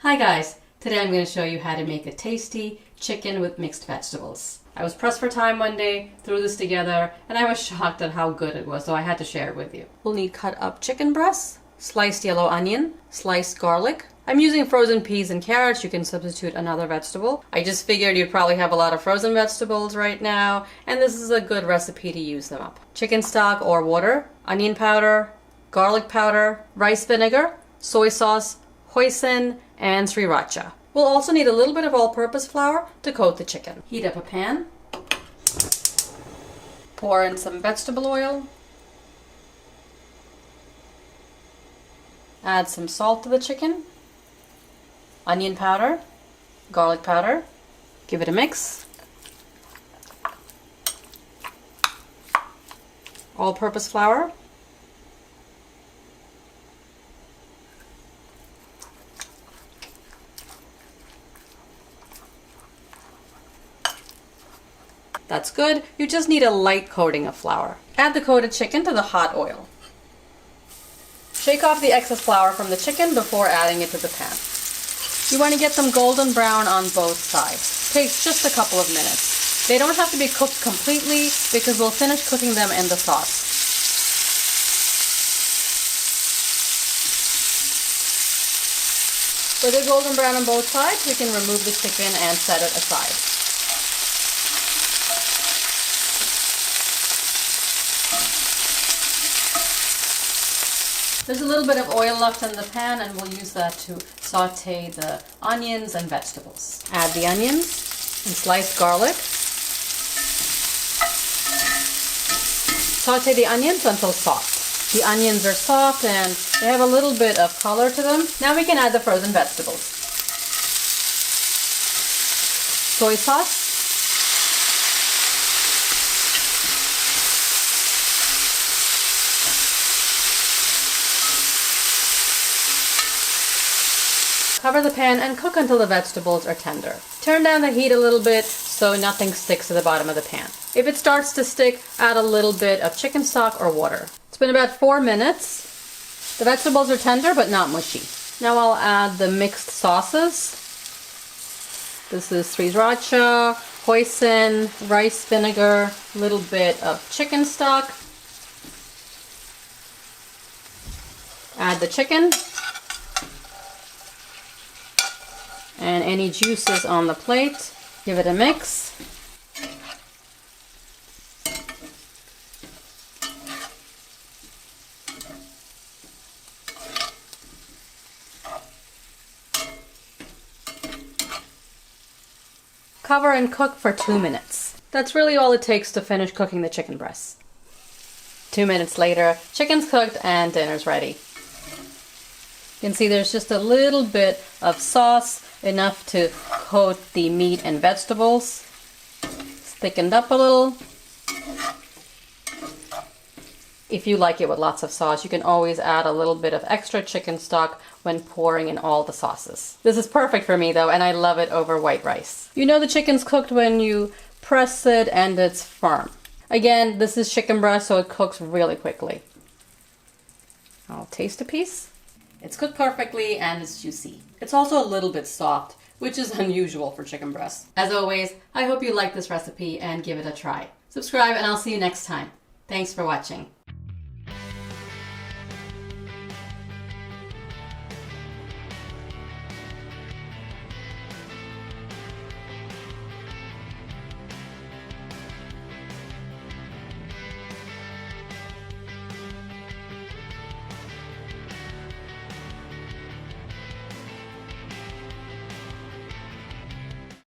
Hi guys, today I'm going to show you how to make a tasty chicken with mixed vegetables. I was pressed for time one day, threw this together, and I was shocked at how good it was, so I had to share it with you. We'll need cut up chicken breasts, sliced yellow onion, sliced garlic. I'm using frozen peas and carrots. You can substitute another vegetable. I just figured you'd probably have a lot of frozen vegetables right now, and this is a good recipe to use them up. Chicken stock or water, onion powder, garlic powder, rice vinegar, soy sauce, hoisin, and sriracha. We'll also need a little bit of all-purpose flour to coat the chicken. Heat up a pan. Pour in some vegetable oil. Add some salt to the chicken. Onion powder. Garlic powder. Give it a mix. All-purpose flour. That's good. You just need a light coating of flour. Add the coated chicken to the hot oil. Shake off the excess flour from the chicken before adding it to the pan. You want to get them golden brown on both sides. Takes just a couple of minutes. They don't have to be cooked completely because we'll finish cooking them in the sauce. When they're golden brown on both sides, we can remove the chicken and set it aside. There's a little bit of oil left in the pan, and we'll use that to saute the onions and vegetables. Add the onions and sliced garlic. Saute the onions until soft. The onions are soft and they have a little bit of color to them. Now we can add the frozen vegetables. Soy sauce. Cover the pan and cook until the vegetables are tender. Turn down the heat a little bit so nothing sticks to the bottom of the pan. If it starts to stick, add a little bit of chicken stock or water. It's been about 4 minutes. The vegetables are tender but not mushy. Now I'll add the mixed sauces. This is sriracha, hoisin, rice vinegar, a little bit of chicken stock. Add the chicken. And any juices on the plate. Give it a mix. Cover and cook for 2 minutes. That's really all it takes to finish cooking the chicken breasts. 2 minutes later, chicken's cooked and dinner's ready. You can see there's just a little bit of sauce, enough to coat the meat and vegetables. It's thickened up a little. If you like it with lots of sauce, you can always add a little bit of extra chicken stock when pouring in all the sauces. This is perfect for me though, and I love it over white rice. You know the chicken's cooked when you press it and it's firm. Again, this is chicken breast, so it cooks really quickly. I'll taste a piece. It's cooked perfectly and it's juicy. It's also a little bit soft, which is unusual for chicken breast. As always, I hope you like this recipe and give it a try. Subscribe and I'll see you next time. Thanks for watching.